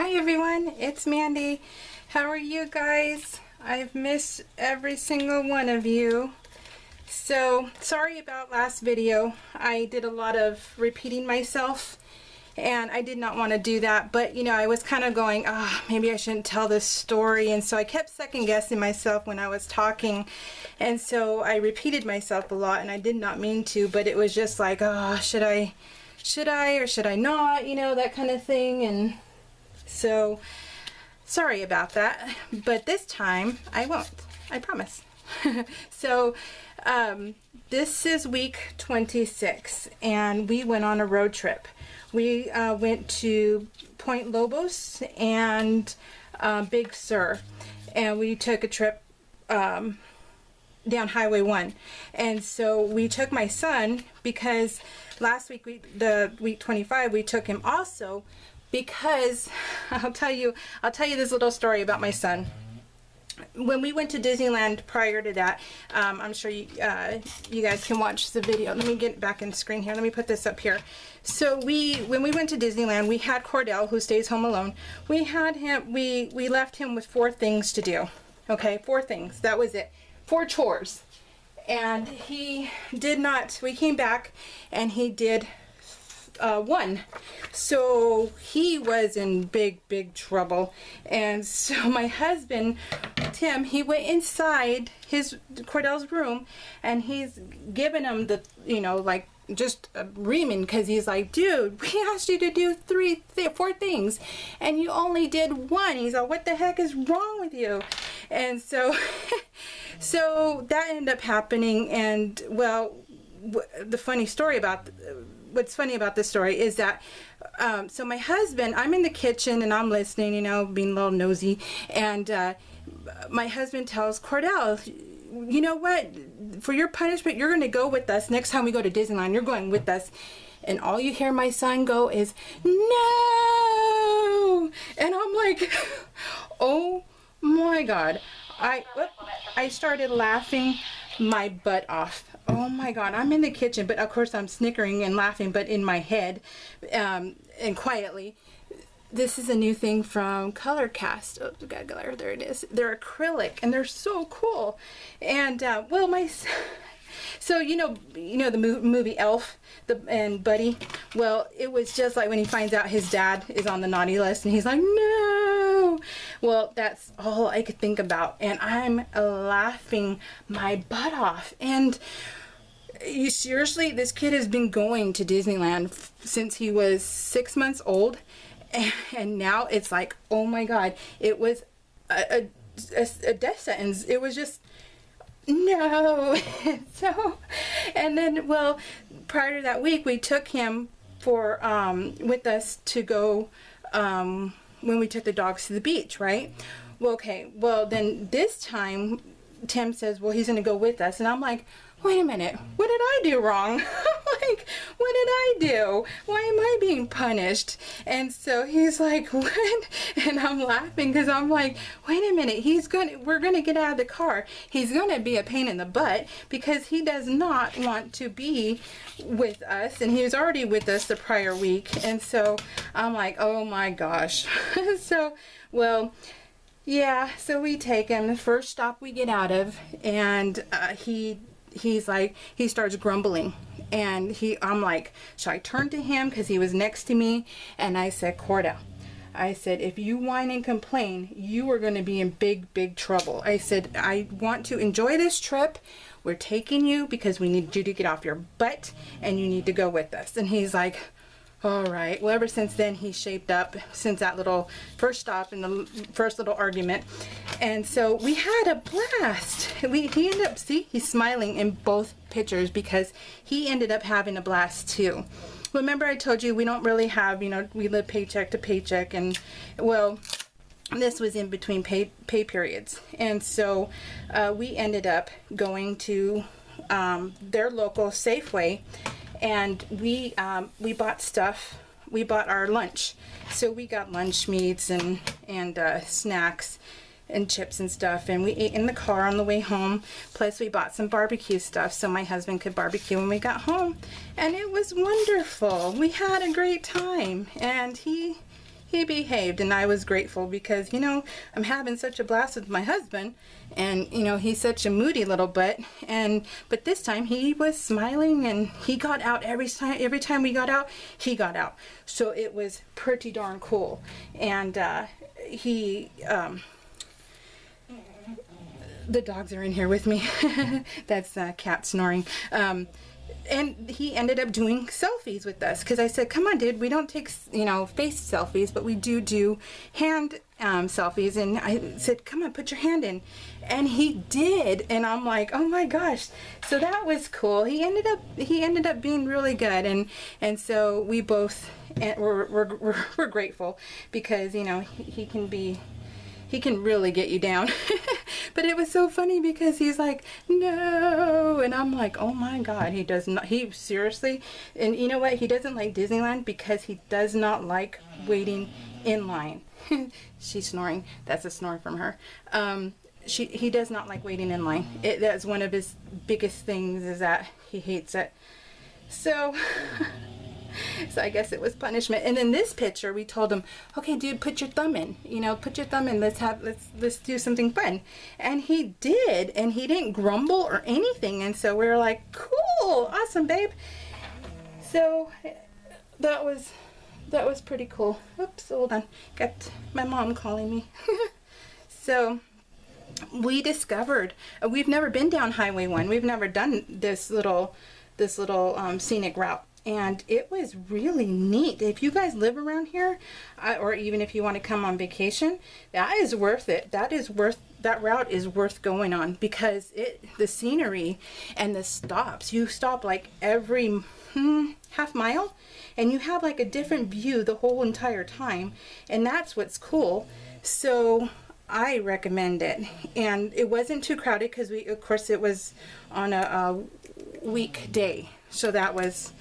Hi everyone, it's Mandy. How are you guys? I've missed every single one of you. So sorry about last video. I did a lot of repeating myself and I did not want to do that, but you know, I was kind of going, maybe I shouldn't tell this story, and so I kept second guessing myself when I was talking, and so I repeated myself a lot, and I did not mean to, but it was just like, should I or should I not, you know, that kind of thing. And so sorry about that, but this time I won't, I promise. So this is week 26 and we went on a road trip. We went to Point Lobos and Big Sur, and we took a trip down Highway 1. And so we took my son because last week, week 25, we took him also because I'll tell you this little story about my son. When we went to Disneyland prior to that, I'm sure you guys can watch the video. Let me get back in the screen here. Let me put this up here. So when we went to Disneyland, we had Cordell, who stays home alone. We had him. We left him with 4 things to do. Okay, 4 things. That was it. 4 chores. And he did not. We came back, and he did 1. So he was in big trouble. And so my husband Tim, he went inside Cordell's room, and he's giving him the, you know, like just reaming, because he's like, dude, we asked you to do 4 things and you only did 1. He's like, what the heck is wrong with you? And so so that ended up happening. And well, what's funny about this story is that so my husband, I'm in the kitchen and I'm listening, you know, being a little nosy, and my husband tells Cordell, you know what, for your punishment, you're going to go with us next time we go to Disneyland. You're going with us. And all you hear my son go is, no! And I'm like, oh my God. I started laughing my butt off. Oh my God, I'm in the kitchen, but of course I'm snickering and laughing, but in my head, and quietly. This is a new thing from Colorcast. Oh, got glare. There it is. They're acrylic and they're so cool. And well, so you know the movie Elf, and Buddy. Well, it was just like when he finds out his dad is on the naughty list, and he's like, no. Well, that's all I could think about, and I'm laughing my butt off. And seriously, this kid has been going to Disneyland since he was 6 months old. And now it's like, oh my God, it was a death sentence. It was just, no. So, and then, well, prior to that week, we took him for, with us to go, when we took the dogs to the beach, right? Well, okay, well, then this time, Tim says, well, he's going to go with us. And I'm like, wait a minute, what did I do wrong? I'm like, what did I do? Why am I being punished? And so he's like, what? And I'm laughing because I'm like, wait a minute, we're gonna get out of the car. He's gonna be a pain in the butt because he does not want to be with us, and he was already with us the prior week. And so I'm like, oh my gosh. So, well, yeah, so we take him, the first stop we get out of, and he's like, he starts grumbling, and I'm like, should I turn to him, because he was next to me? And I said, Cordell, I said, if you whine and complain, you are going to be in big trouble. I said, I want to enjoy this trip. We're taking you because we need you to get off your butt and you need to go with us. And he's like, all right. Well, ever since then, he's shaped up since that little first stop and the first little argument. And so we had a blast. He ended up, see, he's smiling in both pictures because he ended up having a blast too. Remember I told you we don't really have, you know, we live paycheck to paycheck, and well, this was in between pay periods. And so we ended up going to their local Safeway, and we bought stuff. We bought our lunch. So we got lunch meats and snacks and chips and stuff, and we ate in the car on the way home. Plus we bought some barbecue stuff so my husband could barbecue when we got home, and it was wonderful. We had a great time, and he he behaved, and I was grateful because, you know, I'm having such a blast with my husband, and, you know, he's such a moody little butt, but this time he was smiling, and he got out every time we got out, he got out. So it was pretty darn cool. And the dogs are in here with me. That's cat snoring. And he ended up doing selfies with us because I said, come on, dude, we don't take, you know, face selfies, but we do hand selfies. And I said, come on, put your hand in. And he did. And I'm like, oh my gosh. So that was cool. He ended up being really good. And so we both we're grateful because, you know, he can really get you down. But it was so funny because he's like, no, and I'm like, oh my God, he does not, he seriously, and you know what, he doesn't like Disneyland because he does not like waiting in line. She's snoring. That's a snore from her. He does not like waiting in line. That's one of his biggest things, is that he hates it. So so I guess it was punishment. And in this picture, we told him, okay, dude, put your thumb in. You know, put your thumb in. Let's do something fun. And he did, and he didn't grumble or anything. And so we were like, cool, awesome, babe. So that was pretty cool. Oops, hold on. Got my mom calling me. So we discovered, we've never been down Highway 1. We've never done this little scenic route. And it was really neat. If you guys live around here, or even if you want to come on vacation, that is worth it. That route is worth going on because the scenery and the stops. You stop like every half mile, and you have like a different view the whole entire time, and that's what's cool. So I recommend it. And it wasn't too crowded because of course it was on a weekday, so that was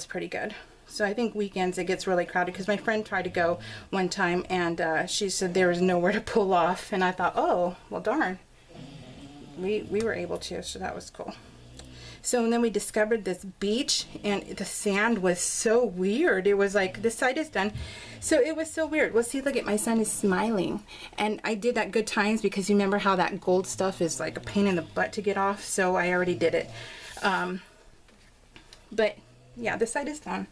pretty good. So I think weekends it gets really crowded because my friend tried to go one time, and she said there was nowhere to pull off, and I thought, oh, well darn, we were able to, so that was cool. So and then we discovered this beach, and the sand was so weird. It was like, this side is done, so it was so weird. Well, see, look at my son is smiling, and I did that good times because you remember how that gold stuff is like a pain in the butt to get off, so I already did it. But yeah, this side is done.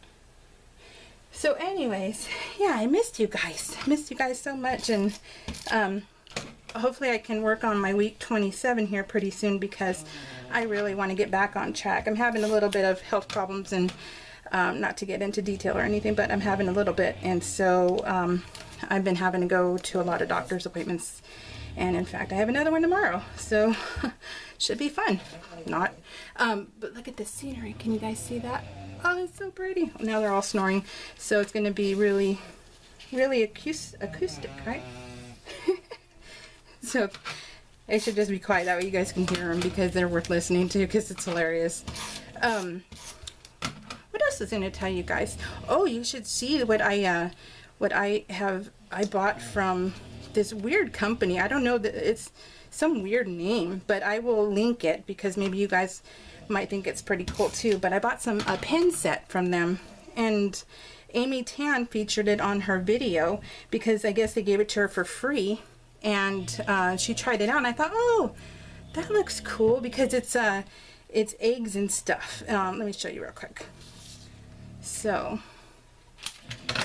So anyways, yeah, I missed you guys. Missed you guys so much, and hopefully I can work on my week 27 here pretty soon because I really want to get back on track. I'm having a little bit of health problems, and not to get into detail or anything, but I'm having a little bit, and so I've been having to go to a lot of doctor's appointments, and in fact I have another one tomorrow, so should be fun. Not but look at the scenery. Can you guys see that? Oh, it's so pretty. Now they're all snoring, so it's going to be really acoustic, right? So I should just be quiet, that way you guys can hear them because they're worth listening to, because it's hilarious. What else is going to tell you guys? Oh, you should see what I bought from this weird company. I don't know, that it's some weird name, but I will link it because maybe you guys might think it's pretty cool too. But I bought a pen set from them, and Amy Tan featured it on her video because I guess they gave it to her for free, and she tried it out, and I thought, oh, that looks cool because it's eggs and stuff. Let me show you real quick. So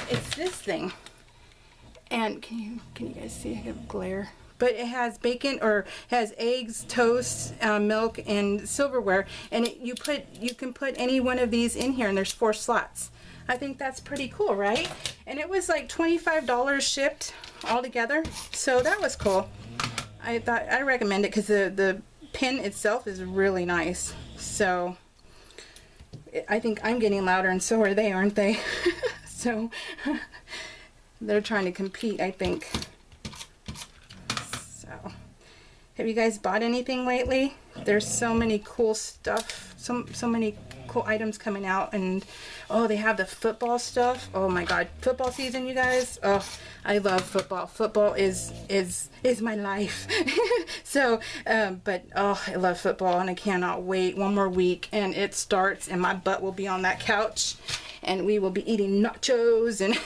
it's this thing, and can you guys see? I have glare. But it has bacon, or has eggs, toast, milk, and silverware, and you can put any one of these in here, and there's 4 slots. I think that's pretty cool, right? And it was like $25 shipped all together, so that was cool. I recommend it because the pen itself is really nice. So I think I'm getting louder, and so are they, aren't they? So they're trying to compete, I think. Have you guys bought anything lately? There's so many cool stuff, so many cool items coming out, and oh, they have the football stuff. Oh my God, football season, you guys. Oh, I love football. Football is my life. So, but oh, I love football, and I cannot wait. One more week, and it starts, and my butt will be on that couch, and we will be eating nachos, and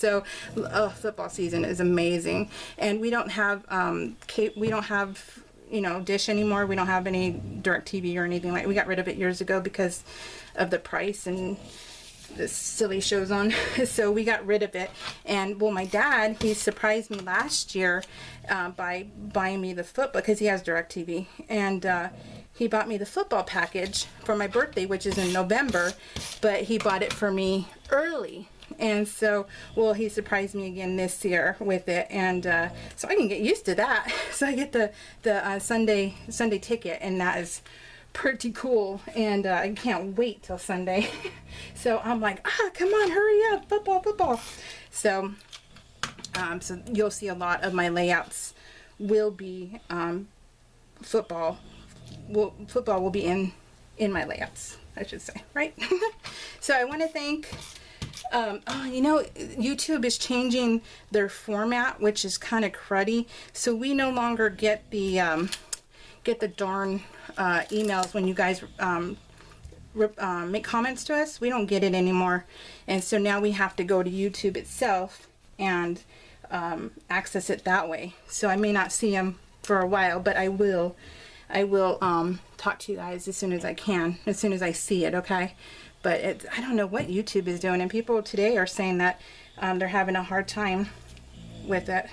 So football season is amazing, and we don't have you know, Dish anymore. We don't have any DirecTV or anything like. We got rid of it years ago because of the price and the silly shows on. So we got rid of it. And well, my dad, he surprised me last year by buying me the football, because he has DirecTV, and he bought me the football package for my birthday, which is in November, but he bought it for me early. And so, well, he surprised me again this year with it, and so I can get used to that. So I get the Sunday ticket, and that is pretty cool, and I can't wait till Sunday. So I'm like, come on, hurry up, football. So so you'll see a lot of my layouts will be football. Football will be in my layouts, I should say, right? So I want to thank. You know, YouTube is changing their format, which is kind of cruddy. So we no longer get the darn emails when you guys make comments to us. We don't get it anymore, and so now we have to go to YouTube itself and access it that way. So I may not see them for a while, but I will talk to you guys as soon as I can, as soon as I see it. Okay. But I don't know what YouTube is doing, and people today are saying that they're having a hard time with it.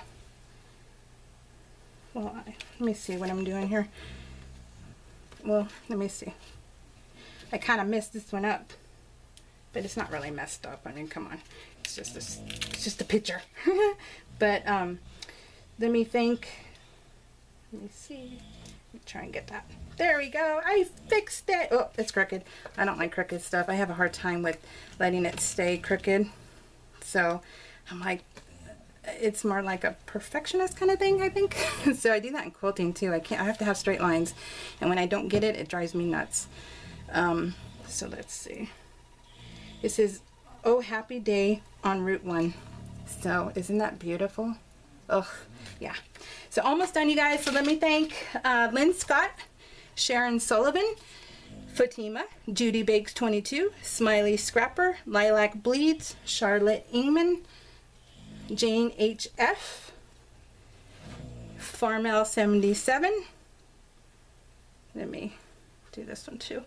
Well, let me see what I'm doing here. Well, let me see. I kind of messed this one up, but it's not really messed up. I mean, come on, it's just a picture. But let me think. Let me see. Let me try and get that. There we go. I fixed it. Oh, it's crooked. I don't like crooked stuff. I have a hard time with letting it stay crooked. So I'm like, it's more like a perfectionist kind of thing, I think. So I do that in quilting too. I have to have straight lines, and when I don't get it, it drives me nuts. So let's see. This is Oh Happy Day on Route 1. So isn't that beautiful? Oh yeah. So almost done, you guys. So let me thank Lynn Scott, Sharon Sullivan, Fatima, Judy Bakes 22, Smiley Scrapper, Lilac Bleeds, Charlotte Ingman, Jane HF, Farmel 77. Let me do this one too.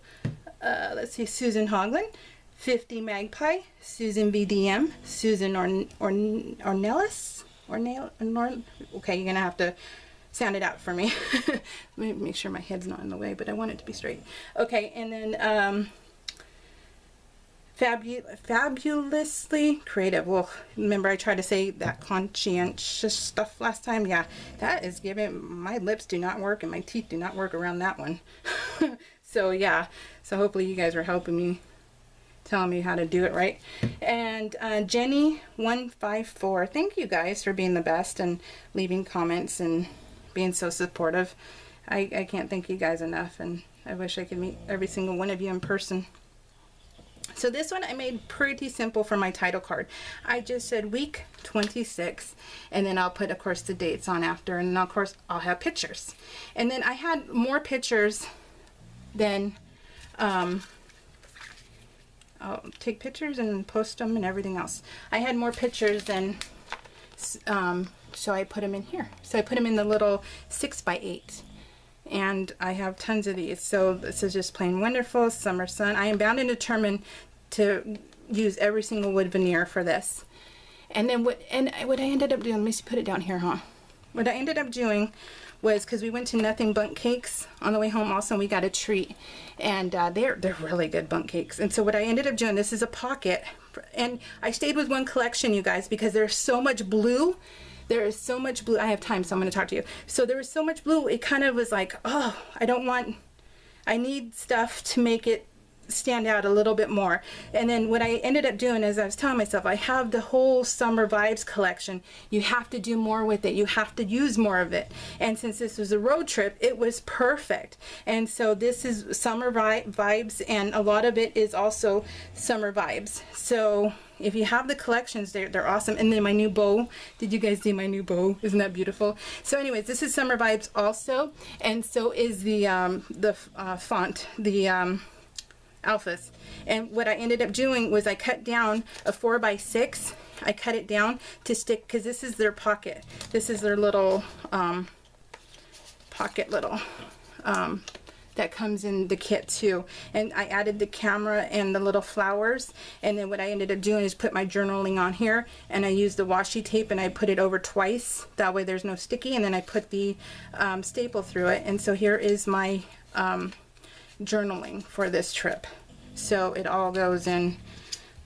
Let's see, Susan Hoglin, 50 Magpie, Susan VDM, Susan Ornelis. Okay, you're gonna have to sound it out for me. Let me make sure my head's not in the way, but I want it to be straight. Okay, and then fabulously creative. Well, remember I tried to say that conscientious stuff last time. Yeah, that is giving. My lips do not work and my teeth do not work around that one. So yeah, so hopefully you guys are helping me, telling me how to do it right. And Jenny 154, thank you guys for being the best and leaving comments and being so supportive. I can't thank you guys enough, and I wish I could meet every single one of you in person. So this one I made pretty simple for my title card. I just said week 26, and then I'll put, of course, the dates on after, and then, of course, I'll have pictures. And then I had more pictures than I'll take pictures and post them and everything else. I had more pictures than so I put them in here. So I put them in the little 6x8, and I have tons of these. So this is just plain wonderful summer sun. I am bound and determined to use every single wood veneer for this. And then what I ended up doing, let me put it down here, huh? What I ended up doing was, because we went to Nothing Bundt Cakes on the way home also, and we got a treat, and they're really good bundt cakes. And so what I ended up doing, this is a pocket, and I stayed with one collection, you guys, because there's so much blue. There is so much blue. I have time, so I'm going to talk to you. So there was so much blue, it kind of was like, oh, I need stuff to make it stand out a little bit more. And then what I ended up doing is I was telling myself, I have the whole Summer Vibes collection. You have to do more with it. You have to use more of it. And since this was a road trip, it was perfect. And so this is Summer Vibes, and a lot of it is also Summer Vibes. So if you have the collections, they're awesome. And then my new bow. Did you guys see my new bow? Isn't that beautiful? So anyways, this is Summer Vibes also, and so is the font, the alphas. And what I ended up doing was I cut down a 4x6 I cut it down to stick, because this is their pocket. This is their little pocket that comes in the kit too. And I added the camera and the little flowers, and then what I ended up doing is put my journaling on here, and I used the washi tape and I put it over twice, that way there's no sticky, and then I put the staple through it. And so here is my journaling for this trip. So it all goes in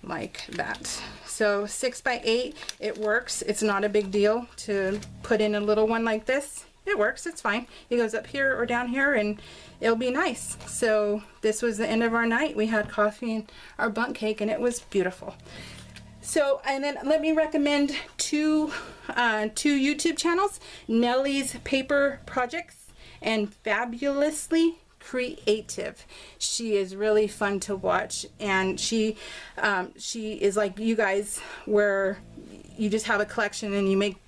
like that. So 6 by 8, it works. It's not a big deal to put in a little one like this. It works, it's fine. It goes up here or down here and it'll be nice. So this was the end of our night. We had coffee and our bundt cake, and it was beautiful. So, and then let me recommend two YouTube channels, Nellie's Paper Projects and Fabulously Creative. She is really fun to watch, and she is like you guys, where you just have a collection and you make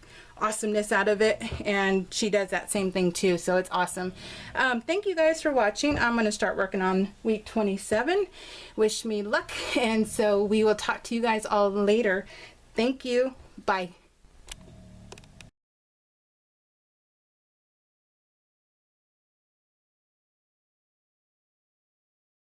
awesomeness out of it, and she does that same thing too, so it's awesome. Thank you guys for watching. I'm going to start working on week 27. Wish me luck, and so we will talk to you guys all later. Thank you. Bye.